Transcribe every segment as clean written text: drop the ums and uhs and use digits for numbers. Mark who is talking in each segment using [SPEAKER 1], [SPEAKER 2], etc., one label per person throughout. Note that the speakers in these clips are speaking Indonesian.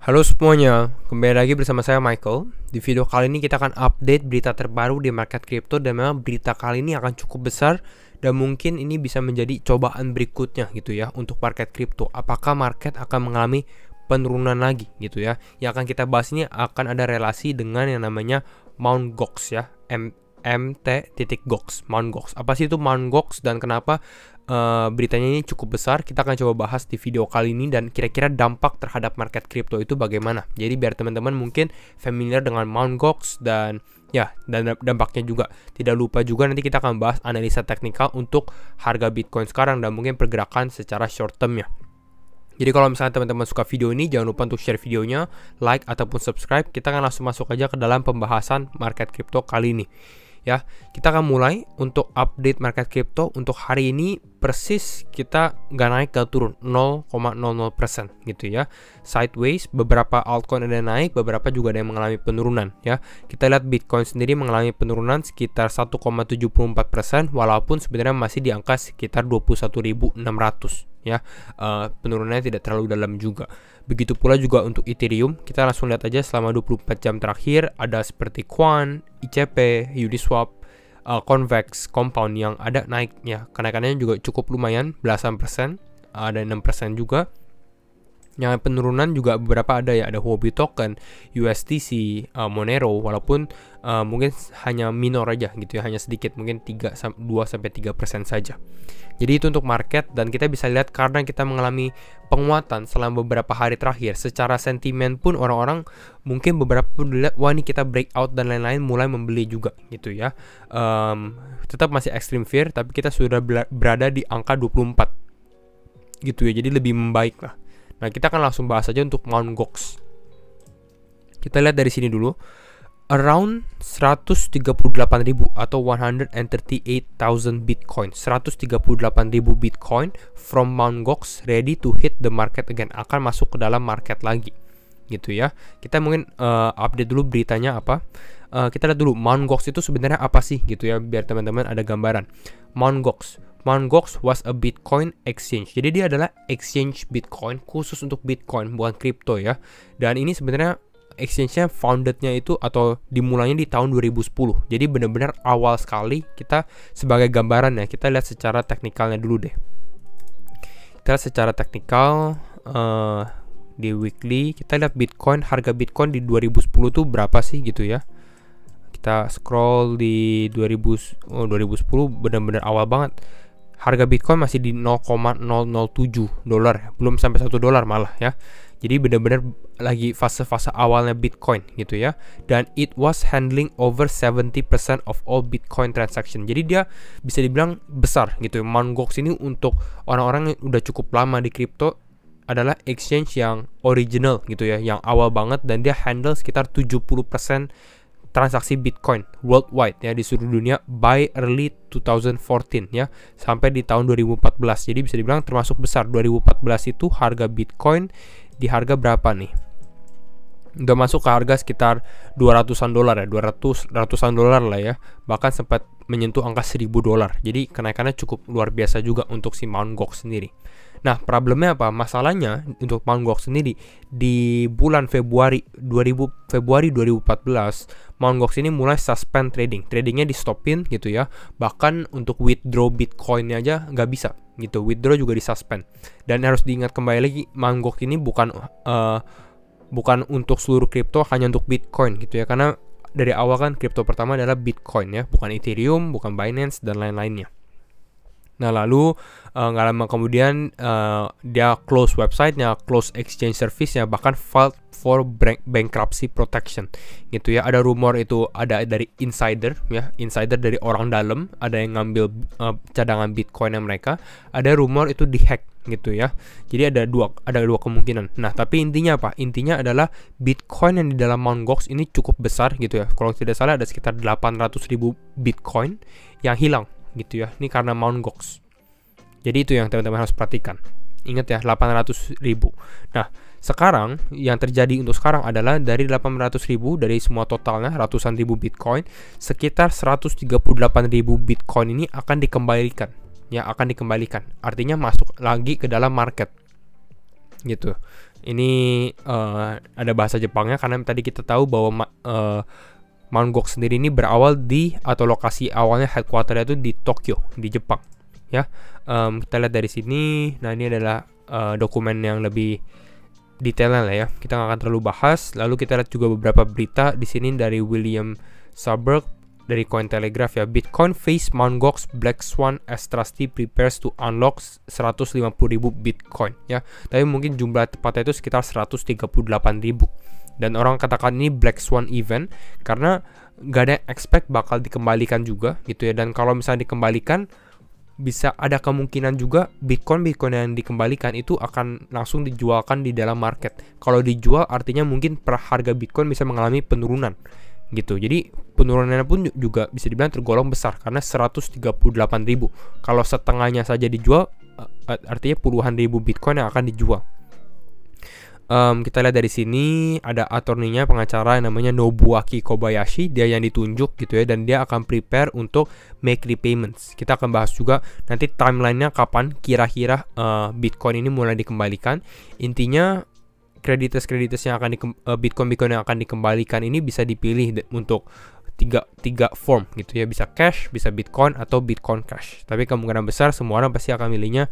[SPEAKER 1] Halo semuanya, kembali lagi bersama saya Michael. Di video kali ini kita akan update berita terbaru di market crypto, dan memang berita kali ini akan cukup besar dan mungkin ini bisa menjadi cobaan berikutnya gitu ya untuk market crypto. Apakah market akan mengalami penurunan lagi gitu ya? Yang akan kita bahas ini akan ada relasi dengan yang namanya Mt. Gox ya, mt.gox, Mt. Gox. Apa sih itu Mt. Gox dan kenapa beritanya ini cukup besar? Kita akan coba bahas di video kali ini, dan kira-kira dampak terhadap market crypto itu bagaimana. Jadi biar teman-teman mungkin familiar dengan Mt. Gox dan dampaknya juga. Tidak lupa juga nanti kita akan bahas analisa teknikal untuk harga Bitcoin sekarang dan mungkin pergerakan secara short termnya. Jadi kalau misalnya teman-teman suka video ini, jangan lupa untuk share videonya, like ataupun subscribe. Kita akan langsung masuk aja ke dalam pembahasan market crypto kali ini. Ya, kita akan mulai untuk update market crypto untuk hari ini. Persis kita nggak naik, nggak turun, 0,00% gitu ya, sideways. Beberapa altcoin ada naik, beberapa juga ada yang mengalami penurunan ya. Kita lihat Bitcoin sendiri mengalami penurunan sekitar 1,74%, walaupun sebenarnya masih di angka sekitar 21.600 ya. Penurunannya tidak terlalu dalam juga. Begitu pula juga untuk Ethereum. Kita langsung lihat aja selama 24 jam terakhir ada seperti Quant, ICP, Uniswap, Convex, Compound yang ada naiknya. Kenaikannya juga cukup lumayan, belasan persen, ada 6% juga. Yang penurunan juga beberapa ada ya, ada Huobi Token, USDC, Monero, walaupun mungkin hanya minor aja gitu ya, hanya sedikit, mungkin 2-3% saja. Jadi itu untuk market, dan kita bisa lihat karena kita mengalami penguatan selama beberapa hari terakhir, secara sentimen pun orang-orang mungkin beberapa pun lihat, wah ini kita breakout dan lain-lain, mulai membeli juga gitu ya. Tetap masih extreme fear, tapi kita sudah berada di angka 24 gitu ya, jadi lebih membaik lah. Nah, kita akan langsung bahas aja untuk Mt. Gox. Kita lihat dari sini dulu. Around 138.000 atau 138,000 Bitcoin. 138.000 Bitcoin from Mt. Gox ready to hit the market again. Akan masuk ke dalam market lagi. Gitu ya. Kita mungkin update dulu beritanya apa. Kita lihat dulu Mt. Gox itu sebenarnya apa sih gitu ya, biar teman-teman ada gambaran. Mt. Gox was a Bitcoin exchange. Jadi dia adalah exchange Bitcoin khusus untuk Bitcoin, bukan kripto ya. Dan ini sebenarnya exchange-nya founded-nya itu atau dimulainya di tahun 2010. Jadi benar-benar awal sekali. Kita sebagai gambaran ya, kita lihat secara teknikalnya dulu deh. Kita lihat secara teknikal di weekly. Kita lihat Bitcoin, harga Bitcoin di 2010 tuh berapa sih gitu ya. Kita scroll di 2010 benar-benar awal banget. Harga Bitcoin masih di 0,007 dolar, belum sampai $1 malah ya. Jadi benar-benar lagi fase-fase awalnya Bitcoin gitu ya. Dan it was handling over 70% of all Bitcoin transaction. Jadi dia bisa dibilang besar gitu. Mt. Gox ini untuk orang-orang yang udah cukup lama di kripto adalah exchange yang original gitu ya, yang awal banget, dan dia handle sekitar 70% transaksi Bitcoin worldwide ya, di seluruh dunia by early 2014 ya, sampai di tahun 2014. Jadi bisa dibilang termasuk besar. 2014 itu harga Bitcoin di harga berapa nih? Udah masuk ke harga sekitar 200-an dolar ya, 200-an dolar lah ya. Bahkan sempat menyentuh angka $1.000. Jadi kenaikannya cukup luar biasa juga untuk si Mt. Gox sendiri. Nah, problemnya apa? Masalahnya untuk Mt. Gox sendiri di bulan Februari 2014, Mt. Gox ini mulai suspend trading. Tradingnya di stopin gitu ya. Bahkan untuk withdraw Bitcoinnya aja nggak bisa gitu. Withdraw juga di suspend. Dan harus diingat kembali lagi, Mt. Gox ini bukan untuk seluruh kripto, hanya untuk Bitcoin gitu ya. Karena dari awal kan kripto pertama adalah Bitcoin ya, bukan Ethereum, bukan Binance dan lain-lainnya. Nah, lalu nggak lama kemudian dia close websitenya, close exchange service-nya, bahkan filed for bankruptcy protection gitu ya. Ada rumor itu ada dari insider ya, insider dari orang dalam, ada yang ngambil cadangan Bitcoin-nya mereka, ada rumor itu dihack gitu ya. Jadi ada dua kemungkinan. Nah, tapi intinya apa? Intinya adalah Bitcoin yang di dalam Mt. Gox ini cukup besar gitu ya. Kalau tidak salah ada sekitar 800.000 Bitcoin yang hilang gitu ya. Ini karena Mt. Gox. Jadi itu yang teman-teman harus perhatikan. Ingat ya, 800.000. Nah, sekarang yang terjadi untuk sekarang adalah dari 800.000 dari semua totalnya ratusan ribu Bitcoin, sekitar 138.000 Bitcoin ini akan dikembalikan. Ya, akan dikembalikan. Artinya masuk lagi ke dalam market. Gitu. Ini ada bahasa Jepangnya karena tadi kita tahu bahwa Mt. Gox sendiri ini berawal atau lokasi awalnya headquarter-nya itu di Tokyo, di Jepang. Ya, kita lihat dari sini. Nah, ini adalah dokumen yang lebih detailnya lah ya. Kita nggak akan terlalu bahas. Lalu kita lihat juga beberapa berita di sini dari William Saberg dari Cointelegraph ya. Bitcoin face Mt. Gox Black Swan as Trustee prepares to unlock 150.000 Bitcoin ya. Tapi mungkin jumlah tepatnya itu sekitar 138.000. Dan orang katakan ini Black Swan event karena gak ada yang expect bakal dikembalikan juga gitu ya. Dan kalau misalnya dikembalikan, bisa ada kemungkinan juga Bitcoin yang dikembalikan itu akan langsung dijualkan di dalam market. Kalau dijual artinya mungkin per harga Bitcoin bisa mengalami penurunan gitu. Jadi penurunannya pun juga bisa dibilang tergolong besar karena 138.000. Kalau setengahnya saja dijual, artinya puluhan ribu Bitcoin yang akan dijual. Kita lihat dari sini ada attorney-nya, pengacara yang namanya Nobuaki Kobayashi, dia yang ditunjuk gitu ya, dan dia akan prepare untuk make repayments. Kita akan bahas juga nanti timeline-nya kapan kira-kira Bitcoin ini mulai dikembalikan. Intinya kreditas yang akan Bitcoin yang akan dikembalikan ini bisa dipilih untuk tiga form gitu ya, bisa cash, bisa Bitcoin atau Bitcoin Cash. Tapi kemungkinan besar semua orang pasti akan milihnya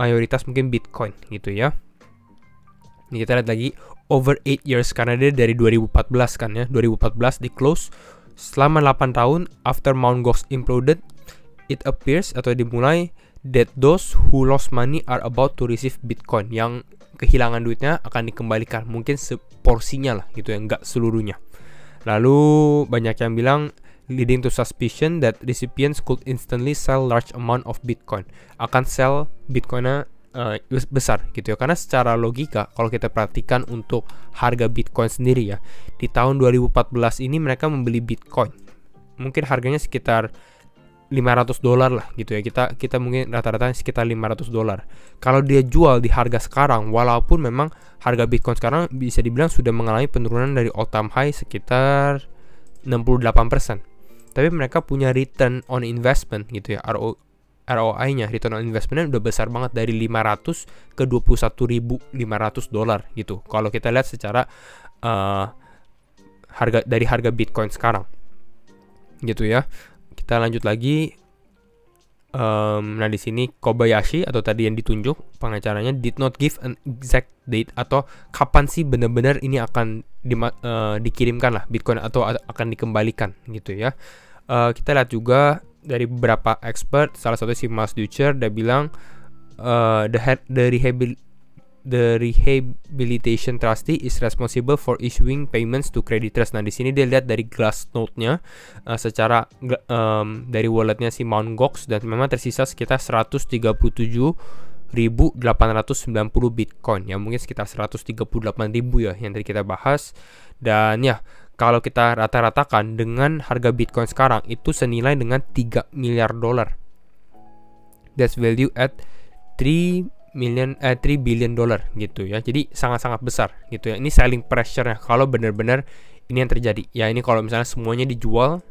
[SPEAKER 1] mayoritas mungkin Bitcoin gitu ya. Ini kita lihat lagi over 8 years karena dia dari 2014 kan ya. 2014 di close selama 8 tahun after Mt. Gox imploded, it appears atau dimulai that those who lost money are about to receive Bitcoin. Yang kehilangan duitnya akan dikembalikan, mungkin seporsinya lah gitu ya, nggak seluruhnya. Lalu banyak yang bilang leading to suspicion that recipients could instantly sell large amount of Bitcoin. Akan sell Bitcoinnya besar gitu ya, karena secara logika kalau kita perhatikan untuk harga Bitcoin sendiri ya, di tahun 2014 ini mereka membeli Bitcoin mungkin harganya sekitar $500 lah gitu ya, kita mungkin rata-rata sekitar $500. Kalau dia jual di harga sekarang, walaupun memang harga Bitcoin sekarang bisa dibilang sudah mengalami penurunan dari all time high sekitar 68%, tapi mereka punya return on investment gitu ya, ROI-nya, return on investment-nya udah besar banget dari 500 ke $21.500 gitu. Kalau kita lihat secara harga Bitcoin sekarang, gitu ya. Kita lanjut lagi. Nah di sini Kobayashi atau tadi yang ditunjuk pengacaranya did not give an exact date atau kapan sih benar-benar ini akan dikirimkan lah Bitcoin atau akan dikembalikan gitu ya. Kita lihat juga dari beberapa expert, salah satu si Mas Ducher, dia bilang the rehabilitation trustee is responsible for issuing payments to creditors. Nah di sini dia lihat dari Glassnode-nya secara dari walletnya si Mt. Gox, dan memang tersisa sekitar 137.890 Bitcoin ya, mungkin sekitar 138.000 ya yang tadi kita bahas. Dan ya kalau kita rata-ratakan dengan harga Bitcoin sekarang itu senilai dengan $3 miliar. That's value at $3 billion gitu ya. Jadi sangat-sangat besar gitu ya. Ini selling pressure-nya kalau benar-benar ini yang terjadi. Ya ini kalau misalnya semuanya dijual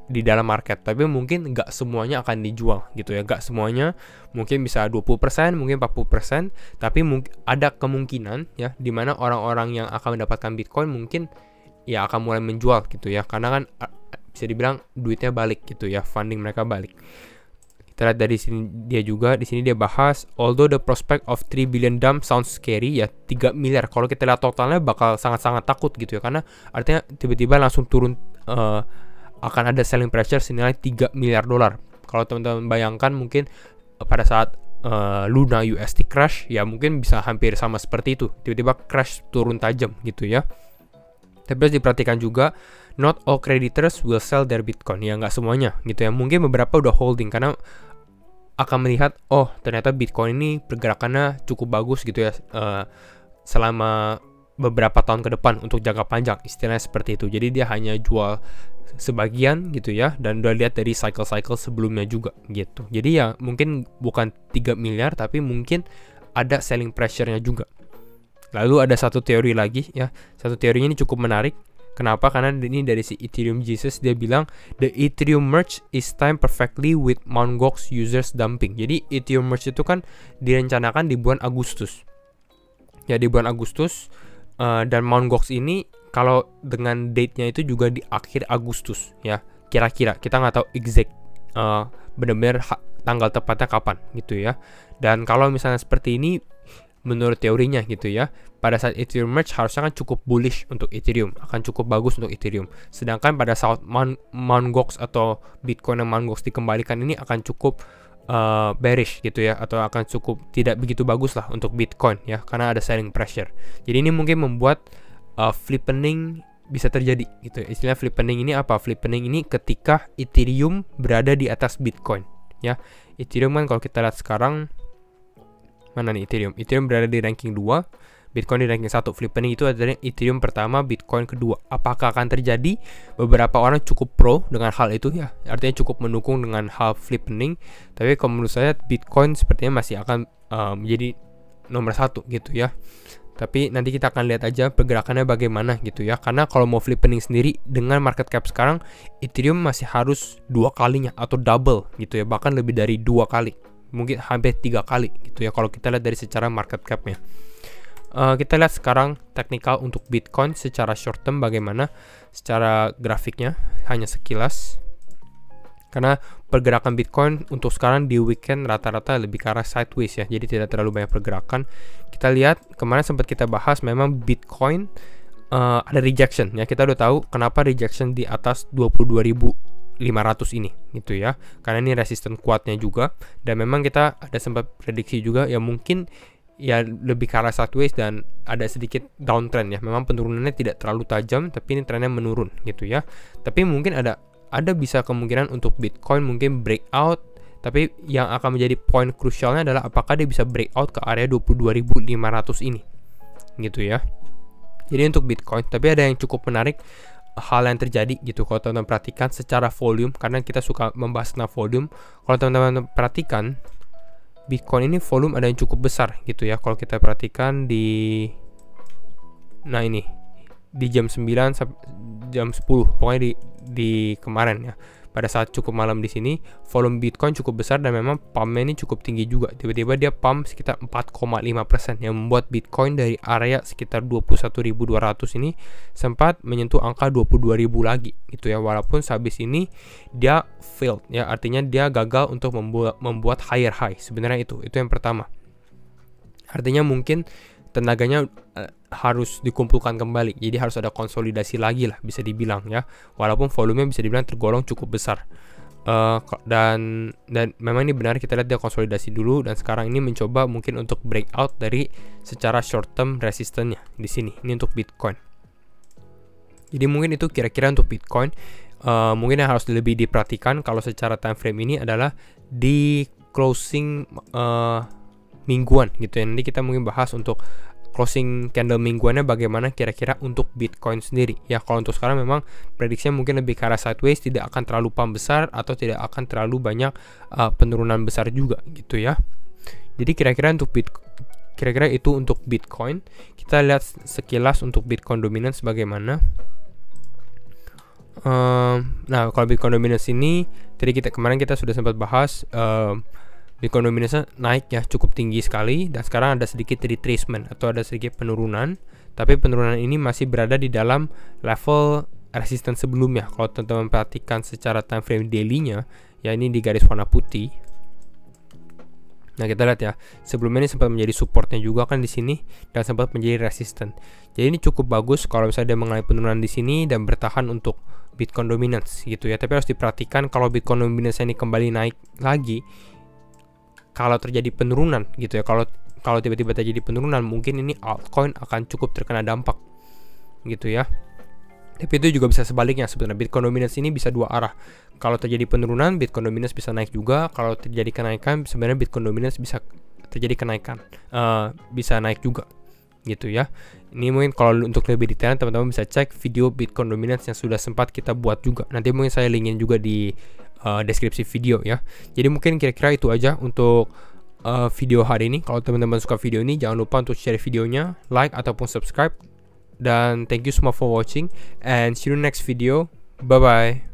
[SPEAKER 1] di dalam market, tapi mungkin nggak semuanya akan dijual gitu ya. Nggak semuanya, mungkin bisa 20%, mungkin 40%, tapi ada kemungkinan ya dimana orang-orang yang akan mendapatkan Bitcoin mungkin ya akan mulai menjual gitu ya, karena kan bisa dibilang duitnya balik gitu ya, funding mereka balik. Kita lihat dari sini di sini dia bahas although the prospect of 3 billion dump sounds scary ya, 3 miliar kalau kita lihat totalnya bakal sangat-sangat takut gitu ya, karena artinya tiba-tiba langsung turun, akan ada selling pressure senilai $3 miliar. Kalau teman-teman bayangkan mungkin pada saat Luna USD crash ya mungkin bisa hampir sama seperti itu, tiba-tiba crash turun tajam gitu ya. Tapi harus diperhatikan juga, not all creditors will sell their Bitcoin. Ya nggak semuanya gitu ya. Mungkin beberapa udah holding karena akan melihat, oh ternyata Bitcoin ini pergerakannya cukup bagus gitu ya selama beberapa tahun ke depan untuk jangka panjang, istilahnya seperti itu. Jadi dia hanya jual sebagian gitu ya, dan udah lihat dari cycle-cycle sebelumnya juga gitu. Jadi ya mungkin bukan 3 miliar, tapi mungkin ada selling pressure-nya juga. Lalu ada satu teori lagi ya, satu teorinya ini cukup menarik. Kenapa? Karena ini dari si Ethereum Jesus, dia bilang the Ethereum merge is timed perfectly with Mt. Gox users dumping. Jadi Ethereum merge itu kan direncanakan di bulan Agustus ya di bulan Agustus. Dan Mt. Gox ini kalau dengan date-nya itu juga di akhir Agustus ya, kira-kira kita nggak tahu exact benar-benar tanggal tepatnya kapan gitu ya. Dan kalau misalnya seperti ini menurut teorinya gitu ya, pada saat Ethereum merge harusnya kan cukup bullish untuk Ethereum, akan cukup bagus untuk Ethereum. Sedangkan pada saat Mt. Gox atau Bitcoin yang Mt. Gox dikembalikan ini akan cukup bearish gitu ya, atau akan cukup tidak begitu bagus lah untuk Bitcoin ya, karena ada selling pressure. Jadi ini mungkin membuat flippening bisa terjadi gitu. Istilah flippening ini apa? Flippening ini ketika Ethereum berada di atas Bitcoin ya. Ethereum kan kalau kita lihat sekarang, mana nih Ethereum? Ethereum berada di ranking 2, Bitcoin di ranking 1. Flippening itu adalah Ethereum pertama, Bitcoin kedua. Apakah akan terjadi? Beberapa orang cukup pro dengan hal itu ya, artinya cukup mendukung dengan hal flippening. Tapi kalau menurut saya Bitcoin sepertinya masih akan menjadi nomor 1 gitu ya. Tapi nanti kita akan lihat aja pergerakannya bagaimana gitu ya. Karena kalau mau flippening sendiri dengan market cap sekarang, Ethereum masih harus 2 kalinya atau double gitu ya, bahkan lebih dari 2 kali, mungkin hampir 3 kali gitu ya kalau kita lihat dari secara market capnya. Kita lihat sekarang teknikal untuk Bitcoin secara short term bagaimana secara grafiknya, hanya sekilas. Karena pergerakan Bitcoin untuk sekarang di weekend rata-rata lebih ke arah sideways ya, jadi tidak terlalu banyak pergerakan. Kita lihat kemarin sempat kita bahas memang Bitcoin ada rejection ya, kita udah tahu kenapa rejection di atas 22.500 ini gitu ya, karena ini resisten kuatnya juga. Dan memang kita ada sempat prediksi juga ya, mungkin ya lebih ke arah sideways dan ada sedikit downtrend ya. Memang penurunannya tidak terlalu tajam, tapi ini trennya menurun gitu ya. Tapi mungkin ada bisa kemungkinan untuk Bitcoin mungkin breakout, tapi yang akan menjadi poin krusialnya adalah apakah dia bisa breakout ke area 22.500 ini gitu ya. Jadi untuk Bitcoin, tapi ada yang cukup menarik hal yang terjadi gitu kalau teman-teman perhatikan secara volume, karena kita suka membahas tentang volume. Kalau teman-teman perhatikan Bitcoin ini volume ada yang cukup besar gitu ya. Kalau kita perhatikan di ini di jam 9 sampai jam 10 pokoknya di kemarin ya, pada saat cukup malam di sini volume Bitcoin cukup besar dan memang pumpnya ini cukup tinggi juga. Tiba-tiba dia pump sekitar 4,5% yang membuat Bitcoin dari area sekitar 21.200 ini sempat menyentuh angka 22.000 lagi gitu ya, walaupun sehabis ini dia failed ya, artinya dia gagal untuk membuat higher high. Sebenarnya itu yang pertama, artinya mungkin tenaganya harus dikumpulkan kembali, jadi harus ada konsolidasi lagi lah bisa dibilang ya, walaupun volumenya bisa dibilang tergolong cukup besar. Dan memang ini benar, kita lihat dia konsolidasi dulu dan sekarang ini mencoba mungkin untuk breakout dari secara short term resistannya di sini. Ini untuk Bitcoin. Jadi mungkin itu kira-kira untuk Bitcoin. Mungkin yang harus lebih diperhatikan kalau secara time frame ini adalah di closing mingguan gitu ya. Nanti kita mungkin bahas untuk closing candle mingguannya bagaimana kira-kira untuk Bitcoin sendiri ya. Kalau untuk sekarang memang prediksinya mungkin lebih ke arah sideways, tidak akan terlalu pump besar atau tidak akan terlalu banyak penurunan besar juga gitu ya. Jadi kira-kira itu untuk Bitcoin. Kita lihat sekilas untuk Bitcoin dominance bagaimana. Nah kalau Bitcoin dominance ini tadi kemarin kita sudah sempat bahas, Bitcoin dominance naik ya cukup tinggi sekali, dan sekarang ada sedikit retracement atau ada sedikit penurunan, tapi penurunan ini masih berada di dalam level resistance sebelumnya. Kalau teman-teman perhatikan secara time frame daily-nya ya, ini di garis warna putih. Nah kita lihat ya, sebelumnya ini sempat menjadi supportnya juga kan di sini dan sempat menjadi resistance. Jadi ini cukup bagus kalau misalnya dia mengalami penurunan di sini dan bertahan untuk Bitcoin dominance gitu ya. Tapi harus diperhatikan kalau Bitcoin dominance ini kembali naik lagi, kalau terjadi penurunan gitu ya, kalau tiba-tiba terjadi penurunan, mungkin ini altcoin akan cukup terkena dampak gitu ya. Tapi itu juga bisa sebaliknya sebenarnya. Bitcoin dominance ini bisa dua arah. Kalau terjadi penurunan, Bitcoin dominance bisa naik juga. Kalau terjadi kenaikan, sebenarnya Bitcoin dominance bisa terjadi kenaikan, bisa naik juga gitu ya. Ini mungkin kalau untuk lebih detail teman-teman bisa cek video Bitcoin dominance yang sudah sempat kita buat juga. Nanti mungkin saya linkin juga di deskripsi video ya. Jadi mungkin kira-kira itu aja untuk video hari ini. Kalau teman-teman suka video ini, jangan lupa untuk share videonya, like ataupun subscribe. Dan thank you semua for watching and see you next video. Bye bye.